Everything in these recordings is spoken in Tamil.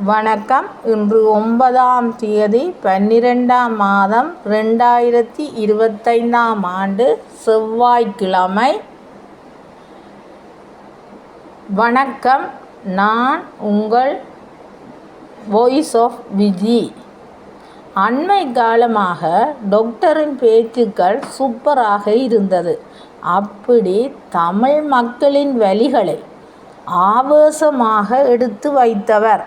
வணக்கம். இன்று 9ஆம் தேதி 12ஆம் மாதம் 2025ஆம் ஆண்டு செவ்வாய்க்கிழமை. வணக்கம். நான் உங்கள் வாய்ஸ் ஆஃப் விஜி. அண்மை காலமாக டாக்டரின் பேச்சுக்கள் சூப்பராக இருந்தது. அப்படி தமிழ் மக்களின் வலிகளை ஆவேசமாக எடுத்து வைத்தவர்.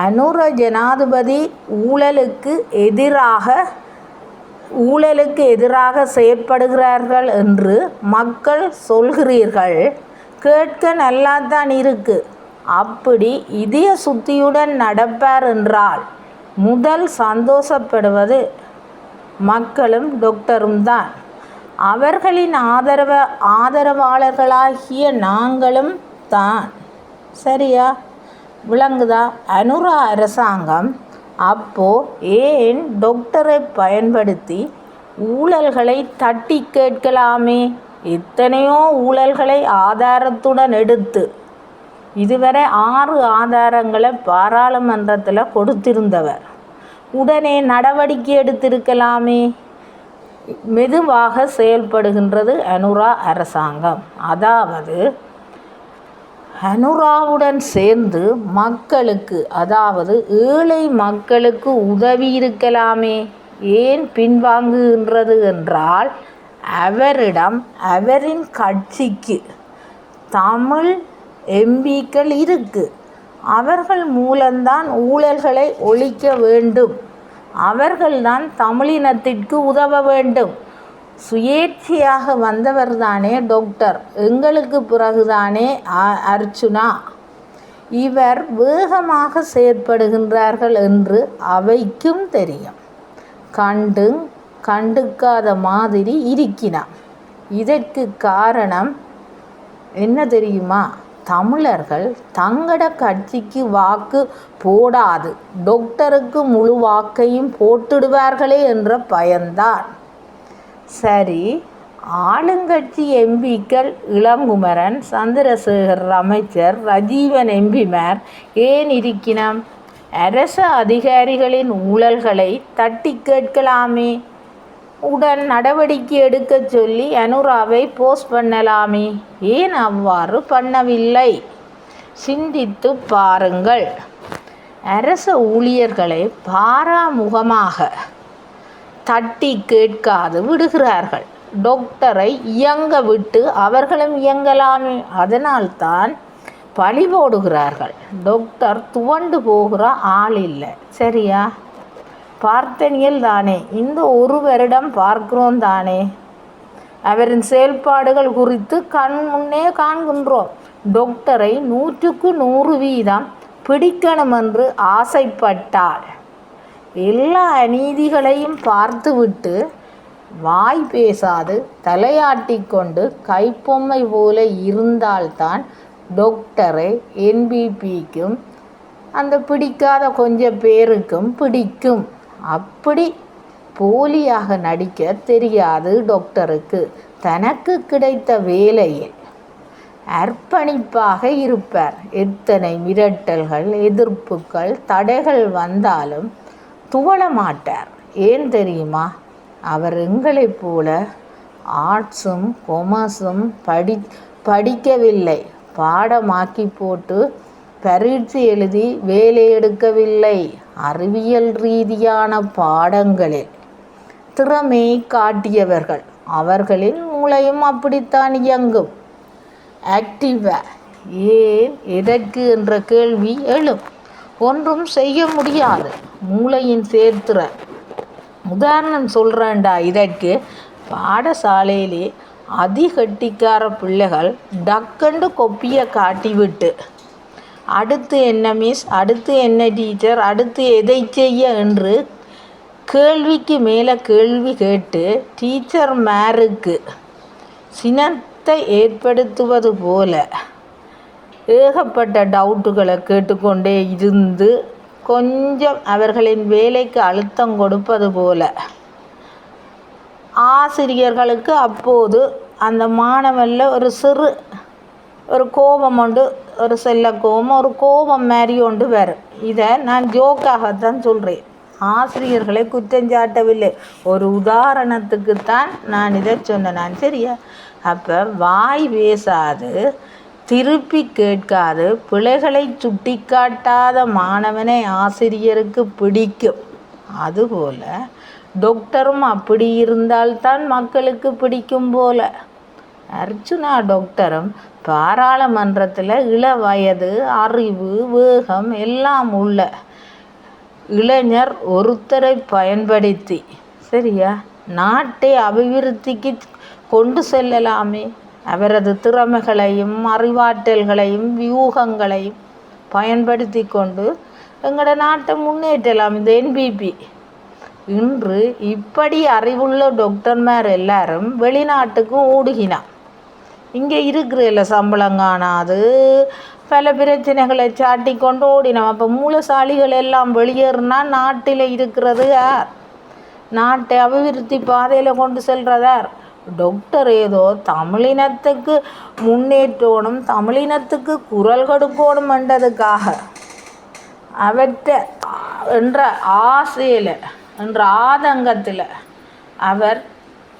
அனுர ஜனாதிபதி ஊழலுக்கு எதிராக செயற்படுகிறார்கள் என்று மக்கள் சொல்கிறீர்கள். கேட்க நல்லாத்தான் இருக்கு. அப்படி இதய சுத்தியுடன் நடப்பார் என்றால் முதல் சந்தோஷப்படுவது மக்களும் டாக்டரும் தான். அவர்களின் ஆதரவாளர்களாகிய நாங்களும் தான். சரியா? விளங்குதா? அனுரா அரசாங்கம் அப்போ ஏன் டாக்டரை பயன்படுத்தி ஊழல்களை தட்டி கேட்கலாமே? எத்தனையோ ஊழல்களை ஆதாரத்துடன் எடுத்து இதுவரை 6 ஆதாரங்களை பாராளுமன்றத்தில் கொடுத்திருந்தவர். உடனே நடவடிக்கை எடுத்திருக்கலாமே. மெதுவாக செயல்படுகின்றது அனுரா அரசாங்கம். அதாவது அனுராவுடன் சேர்ந்து மக்களுக்கு, அதாவது ஏழை மக்களுக்கு உதவி இருக்கலாமே. ஏன் பின்வாங்குகின்றது என்றால் அவரிடம் அவரின் கட்சிக்கு தமிழ் எம்பிக்கள் இருக்கு. அவர்கள் மூலம்தான் ஊழல்களை ஒழிக்க வேண்டும். அவர்கள்தான் தமிழினத்திற்கு உதவ வேண்டும். சுயேட்சையாக வந்தவர் தானே டாக்டர். எங்களுக்கு பிறகுதானே அர்ச்சுனா. இவர் வேகமாக செயற்படுகின்றார்கள் என்று அவைக்கும் தெரியும். கண்டுக்காத மாதிரி இருக்கிறான். இதற்கு காரணம் என்ன தெரியுமா? தமிழர்கள் தங்கட கட்சிக்கு வாக்கு போடாது டாக்டருக்கு முழு வாக்கையும் போட்டுடுவார்களே என்ற பயம்தான். சரி, ஆளுங்கட்சி எம்பிக்கள் இளங்குமரன், சந்திரசேகர் அமைச்சர், ரஜீவன் எம்பிமார் ஏன் இருக்கணும்? அரச அதிகாரிகளின் ஊழல்களை தட்டி கேட்கலாமே. உடன் நடவடிக்கை எடுக்க சொல்லி அனுராவை போஸ்ட் பண்ணலாமே. ஏன் அவ்வாறு பண்ணவில்லை? சிந்தித்து பாருங்கள். அரச ஊழியர்களை பாராமுகமாக தட்டி கேட்காது விடுகிறார்கள். டாக்டரை இயங்க விட்டு அவர்களும் இயங்கலாமே. அதனால்தான் பழி போடுகிறார்கள். டாக்டர் துவண்டு போகிற ஆள் இல்லை. சரியா? பார்த்தனியல் தானே. இந்த 1 வருடம் பார்க்கிறோம் தானே. அவரின் செயல்பாடுகள் குறித்து கண் முன்னே காண்கின்றோம். டாக்டரை 100க்கு 100% பிடிக்கணும் என்று ஆசைப்பட்டால் எல்லா அநீதிகளையும் பார்த்துவிட்டு வாய் பேசாது தலையாட்டி கொண்டு கைப்பொம்மை போல இருந்தால்தான் டாக்டரை என்பிபிக்கும் அந்த பிடிக்காத கொஞ்சம் பேருக்கும் பிடிக்கும். அப்படி போலியாக நடிக்க தெரியாது டாக்டருக்கு. தனக்கு கிடைத்த வேலையில் அர்ப்பணிப்பாக இருப்பார். எத்தனை மிரட்டல்கள், எதிர்ப்புகள், தடைகள் வந்தாலும் துவள மாட்டார். ஏன் தெரியுமா? அவர் எங்களைப் போல ஆர்ட்ஸும் கொமர்ஸும் படிக்கவில்லை. பாடமாக்கி போட்டு பரீட்சை எழுதி வேலை எடுக்கவில்லை. அறிவியல் ரீதியான பாடங்களில் திறமையை காட்டியவர்கள். அவர்களின் மூளையும் அப்படித்தான் இயங்கும். ஆக்டிவா? ஏன், எதற்கு என்ற கேள்வி எழும். ஒன்றும் செய்ய முடியாது. மூளையின் சேர்த்துற உதாரணம் சொல்கிறேன்டா. இதற்கு பாடசாலையிலே அதிகட்டிக்கார பிள்ளைகள் டக்கண்டு கொப்பியை காட்டிவிட்டு அடுத்து என்ன மிஸ், அடுத்து என்ன டீச்சர், அடுத்து எதை செய்ய என்று கேள்விக்கு மேலே கேள்வி கேட்டு டீச்சர்மாருக்கு சினத்தை ஏற்படுத்துவது போல ஏகப்பட்ட டவுட்டுகளை கேட்டுக்கொண்டே இருந்து கொஞ்சம் அவர்களின் வேலைக்கு அழுத்தம் கொடுப்பது போல ஆசிரியர்களுக்கு அப்போது அந்த மாணவனில் ஒரு சிறு ஒரு கோபம் உண்டு, ஒரு செல்ல கோபம், ஒரு கோபம் மாதிரி ஒன்று வரும். இதை நான் ஜோக்காகத்தான் சொல்கிறேன், ஆசிரியர்களை குற்றஞ்சாட்டவில்லை, ஒரு உதாரணத்துக்குத்தான் நான் இதை சொன்னேன் நான். சரியா? அப்போ வாய் பேசாது, திருப்பி கேட்காது, பிழைகளை சுட்டி காட்டாத மாணவனை ஆசிரியருக்கு பிடிக்கும். அதுபோல் டாக்டரும் அப்படி இருந்தால்தான் மக்களுக்கு பிடிக்கும் போல. அர்ச்சுனா டாக்டரும் பாராளுமன்றத்தில் இள வயது, அறிவு, வேகம் எல்லாம் உள்ள இளைஞர் ஒருத்தரை பயன்படுத்தி சரியா நாட்டை அபிவிருத்திக்கு கொண்டு செல்லலாமே. அவரது திறமைகளையும் அறிவாற்றல்களையும் வியூகங்களையும் பயன்படுத்தி கொண்டு எங்களோட நாட்டை முன்னேற்றலாம். இந்த என்பிபி இன்று இப்படி அறிவுள்ள டாக்டர்மார் எல்லாரும் வெளிநாட்டுக்கு ஓடுகினான். இங்கே இருக்கிற சம்பளம் காணாது பல பிரச்சனைகளை சாட்டி கொண்டு ஓடினோம். அப்போ மூலசாலிகள் எல்லாம் வெளியேறினா நாட்டில் இருக்கிறது யார்? நாட்டை அபிவிருத்தி பாதையில் கொண்டு செல்றதார்? டாக்டர் ஏதோ தமிழினத்துக்கு முன்னேற்றணும், தமிழினத்துக்கு குரல் கொடுக்கணும் என்றதுக்காக அவற்றை என்ற ஆசையில் என்ற ஆதங்கத்தில் அவர்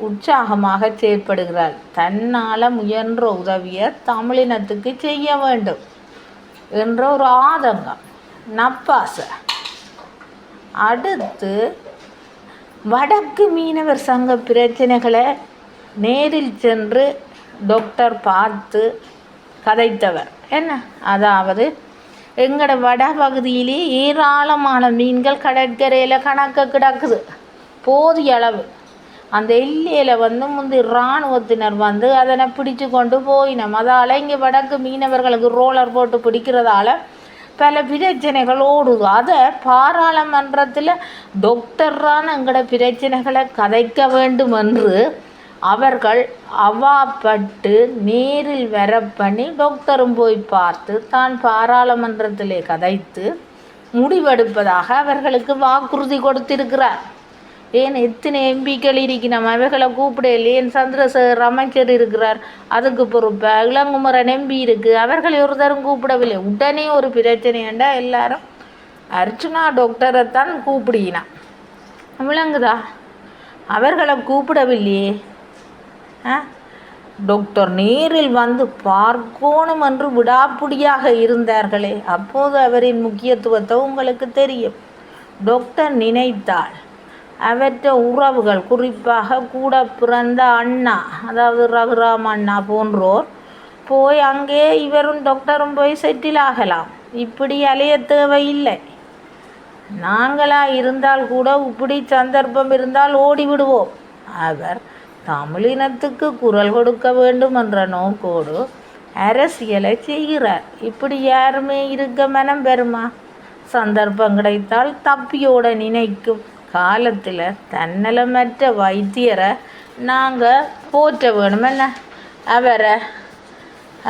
உற்சாகமாக செயற்படுகிறார். தன்னால் முயன்ற உதவியை தமிழினத்துக்கு செய்ய வேண்டும் என்ற ஒரு ஆதங்கம், நப்பாசை. அடுத்து வடக்கு மீனவர் சங்க பிரச்சனைகளை நேரில் சென்று டாக்டர் பார்த்து கதைத்தவர். என்ன? அதாவது எங்களோட வட பகுதியிலே ஏராளமான மீன்கள் கடற்கரையில் கணக்க கிடக்குது, போதிய அளவு. அந்த எல்லையில் முந்தி இராணுவத்தினர் அதனை பிடிச்சு கொண்டு போயினோம். அதால் இங்கே வடக்கு மீனவர்களுக்கு ரோலர் போட்டு பிடிக்கிறதால பல பிரச்சனைகள் ஓடுது. அதை பாராளுமன்றத்தில் டாக்டரான எங்களோட பிரச்சனைகளை கதைக்க வேண்டும் என்று அவர்கள் அவாப்பட்டு நேரில் வர பண்ணி டாக்டரும் போய் பார்த்து தான் பாராளுமன்றத்திலே கதைத்து முடிவெடுப்பதாக அவர்களுக்கு வாக்குறுதி கொடுத்திருக்கிறார். ஏன் எத்தனை எம்பிக்கள் இருக்கணும், அவைகளை கூப்பிடல. ஏன் சந்திரசேகர் அமைச்சர் இருக்கிறார், அதுக்கு பொறுப்பாக இளங்குமரன் எம்பி இருக்குது, அவர்களை ஒருத்தரும் கூப்பிடவில்லை. உடனே ஒரு பிரச்சனைண்டா எல்லாரும் அர்ச்சுனா டாக்டரைத்தான் கூப்பிடினான். விளங்குதா? அவர்களை கூப்பிடவில்லையே. டாக்டர் நேரில் பார்க்கணும் என்று விடாப்பிடியாக இருந்தார்களே, அப்போது அவரின் முக்கியத்துவத்தை உங்களுக்கு தெரியும். டாக்டர் நினைத்தால் அவற்ற உறவுகள், குறிப்பாக கூட பிறந்த அண்ணா, அதாவது ரகுராம் அண்ணா போன்றோர் போய் அங்கே இவரும் டாக்டரும் போய் செட்டில் ஆகலாம். இப்படி அலைய தேவையில்லை. நாங்களாக இருந்தால் கூட இப்படி சந்தர்ப்பம் இருந்தால் ஓடிவிடுவோம். அவர் தமிழினத்துக்கு குரல் கொடுக்க வேண்டும் என்ற நோக்கோடு அரசியலை செய்கிறார். இப்படி யாருமே இருக்க மனம் பெறுமா? சந்தர்ப்பம் கிடைத்தால் தப்பியோட நினைக்கும் காலத்தில் தன்னலமற்ற வைத்தியரை நாங்கள் போற்ற வேணும். என்ன?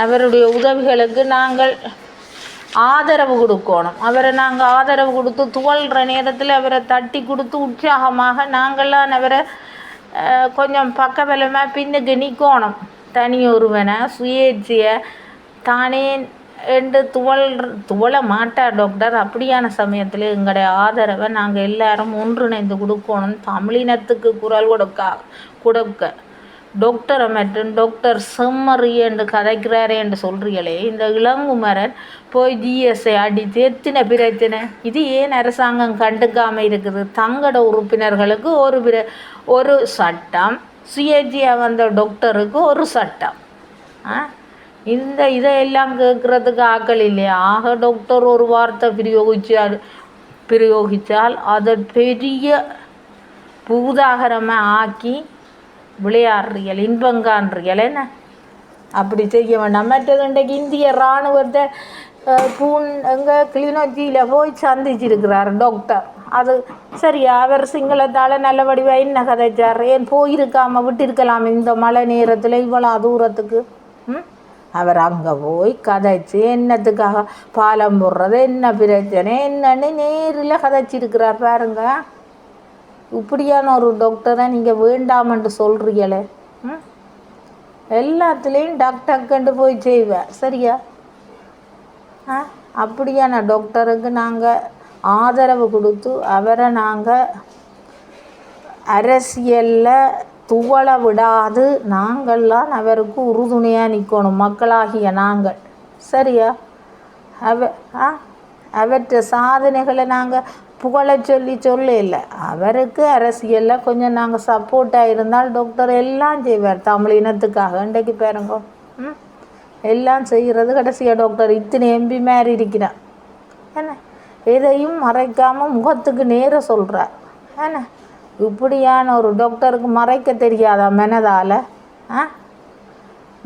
அவருடைய உதவிகளுக்கு நாங்கள் ஆதரவு கொடுக்கணும். அவரை நாங்கள் ஆதரவு கொடுத்து துவள்கிற நேரத்தில் அவரை தட்டி கொடுத்து உற்சாகமாக நாங்கள்லாம் அவரை கொஞ்சம் பக்கபலமாக பின்னுக்கு நிற்கணும். தனியொருவனை சுயேட்சையை தானே என்று துவள மாட்டார் டாக்டர். அப்படியான சமயத்தில் எங்களுடைய ஆதரவை நாங்கள் எல்லாரும் ஒன்றிணைந்து கொடுக்கணும். தமிழினத்துக்கு குரல் கொடுக்க டாக்டரை மற்றும் டாக்டர் செம்மறி என்று கதைக்கிறாரே என்று சொல்கிறீங்களே, இந்த இளங்குமரன் போய் ஜிஎஸ்ஐ அடித்து எத்தனை பிரச்சனை. இது ஏன் அரசாங்கம் கண்டுக்காமல் இருக்குது? தங்கட உறுப்பினர்களுக்கு ஒரு சட்டம், சுயேட்சையாக வந்த டாக்டருக்கு ஒரு சட்டம். இதையெல்லாம் கேட்குறதுக்கு ஆக்கள் இல்லையா? ஆக டாக்டர் ஒரு வார்த்தை பிரயோகித்தால் அதை பெரிய பூதாகரமாக ஆக்கி விளையாடுறீர்கள், இன்பங்கான்றீர்கள். என்ன? அப்படி செய்ய வேண்டாம். மற்றது இன்றைக்கு இந்திய இராணுவத்தை எங்கள் கிளிநொச்சியில் போய் சந்திச்சிருக்கிறார் டாக்டர். அது சரியா? அவர் சிங்களத்தால் நல்ல வடிவாக என்ன கதைச்சார்? ஏன் போயிருக்காமல் விட்டிருக்கலாம் இந்த மழை நேரத்தில் இவ்வளோ தூரத்துக்கு? அவர் அங்கே போய் கதைச்சி என்னத்துக்காக பாலம் போடுறது, என்ன பிரச்சனை என்னன்னு நேரில் கதைச்சிருக்கிறார் பாருங்க. இப்படியான ஒரு டாக்டரை நீங்கள் வேண்டாமென்று சொல்கிறீங்களே. எல்லாத்துலேயும் டக் டக்குன்ட்டு போய் செய்வேன். சரியா? அப்படியான டாக்டருக்கு நாங்கள் ஆதரவு கொடுத்து அவரை நாங்கள் அரசியலில் துவள விடாது நாங்கள்லாம் அவருக்கு உறுதுணையாக நிற்கணும், மக்களாகிய நாங்கள். சரியா? அவற்ற சாதனைகளை நாங்கள் புகழ சொல்ல இல்லை. அவருக்கு அரசியலில் கொஞ்சம் நாங்கள் சப்போர்ட்டாக இருந்தால் டாக்டர் எல்லாம் செய்வார் தமிழ் இனத்துக்காக. இன்றைக்கு பாருங்க, எல்லாம் செய்கிறது கடைசியாக டாக்டர் இத்தனை எம்பி மாதிரி இருக்கிறான். என்ன எதையும் மறைக்காமல் முகத்துக்கு நேராக சொல்கிறார். என்ன இப்படியான ஒரு டாக்டருக்கு மறைக்க தெரியாதா மனதால்?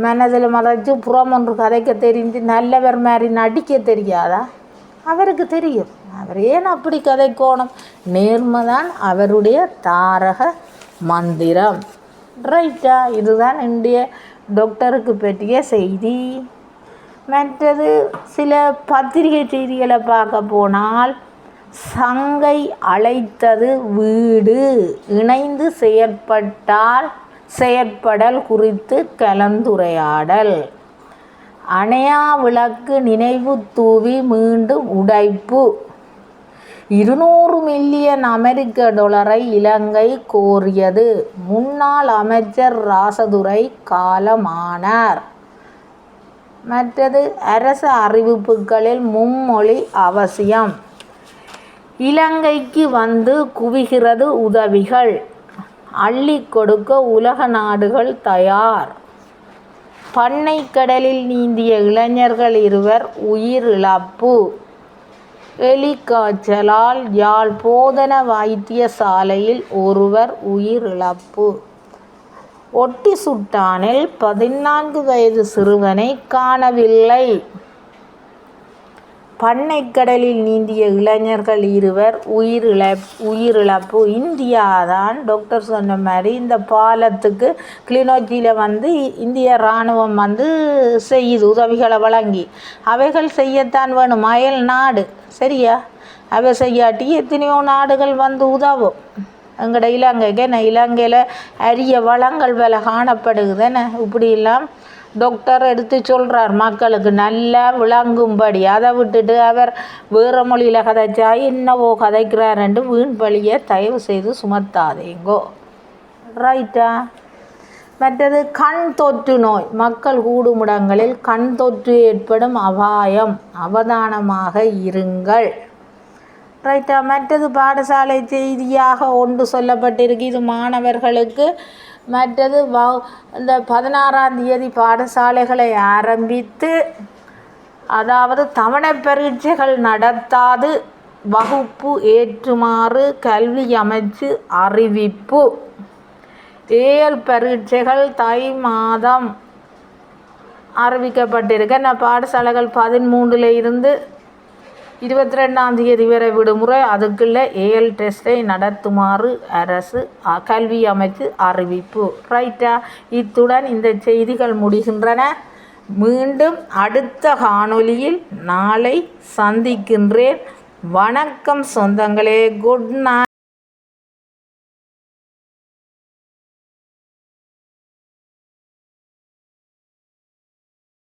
மனதில் மறைச்சி புறம் ஒன்று கதைக்க தெரிஞ்சு நல்லவர் மாதிரி நடிக்க தெரியாதா? அவருக்கு தெரியும். அவர் ஏன் அப்படி கதைக்கோணும்? நேர்மைதான் அவருடைய தாரக மந்திரம். ரைட்டா? இதுதான் இந்திய டாக்டருக்கு பற்றிய செய்தி. மற்றது சில பத்திரிகை செய்திகளை பார்க்க போனால், சங்கை அழைத்தது வீடு, இணைந்து செயற்படல் குறித்து கலந்துரையாடல், அணையா விளக்கு நினைவு தூவி மீண்டும் உடைப்பு, 200 மில்லியன் அமெரிக்க டாலரை இலங்கை கோரியது, முன்னாள் அமைச்சர் ராசதுரை காலமானார். மற்றது அரசு அறிவிப்புகளில் மும்மொழி அவசியம், இலங்கைக்கு வந்து குவிகிறது உதவிகள், அள்ளி கொடுக்க உலக நாடுகள் தயார், பண்ணைக்கடலில் நீந்திய இளைஞர்கள் 2 உயிரிழப்பு, எலிக்காய்ச்சலால் யாழ் போதன வைத்தியசாலையில் 1 உயிரிழப்பு, ஒட்டி சுட்டானில் 14 வயது சிறுவனை காணவில்லை, பண்ணைக்கடலில் நீந்திய இளைஞர்கள் 2 உயிரிழப்பு. இந்தியாதான் டாக்டர் சொன்ன மாதிரி இந்த பாலத்துக்கு கிளிநொச்சியில் வந்து இந்திய இராணுவம் வந்து செய்யுது உதவிகளை வழங்கி. அவைகள் செய்யத்தான் வேணும், அயல் நாடு. சரியா? அவை செய்யாட்டி எத்தனையோ நாடுகள் வந்து உதவும். எங்கட இலங்கைக்கு என்ன, இலங்கையில் அரிய வளங்கள் விலை காணப்படுகுதுன்னு இப்படியெல்லாம் டாக்டர் எடுத்து சொல்கிறார் மக்களுக்கு நல்லா விளங்கும்படி. அதை விட்டுட்டு அவர் வேறு மொழியில் கதைச்சா என்னவோ கதைக்கிறாருன்ட்டு வீண் பழியை தயவு செய்து சுமத்தாதேங்கோ. ரைட்டா? மற்றது கண் தொற்று நோய், மக்கள் கூடுமிடங்களில் கண் தொற்று ஏற்படும் அபாயம், அவதானமாக இருங்கள். ரைட்டா? மற்றது பாடசாலை செய்தியாக ஒன்று சொல்லப்பட்டிருக்கு, இது மாணவர்களுக்கு. மற்றது இந்த 16ஆம் தேதி பாடசாலைகளை ஆரம்பித்து, அதாவது தவணை பரீட்சைகள் நடத்தாது வகுப்பு ஏற்றுமாறு கல்வி அமைச்சு அறிவிப்பு, ஏஎல் பரீட்சைகள் தை மாதம் அறிவிக்கப்பட்டிருக்கு. பாடசாலைகள் 13 இருந்து 22ஆம் தேதி வரை விடுமுறை, அதுக்குள்ளே ஏஎல் டெஸ்ட்டை நடத்துமாறு அரசு கல்வி அமைச்சு அறிவிப்பு. ரைட்டா? இத்துடன் இந்த செய்திகள் முடிகின்றன. மீண்டும் அடுத்த காணொளியில் நாளை சந்திக்கின்றேன். வணக்கம் சொந்தங்களே. Good night.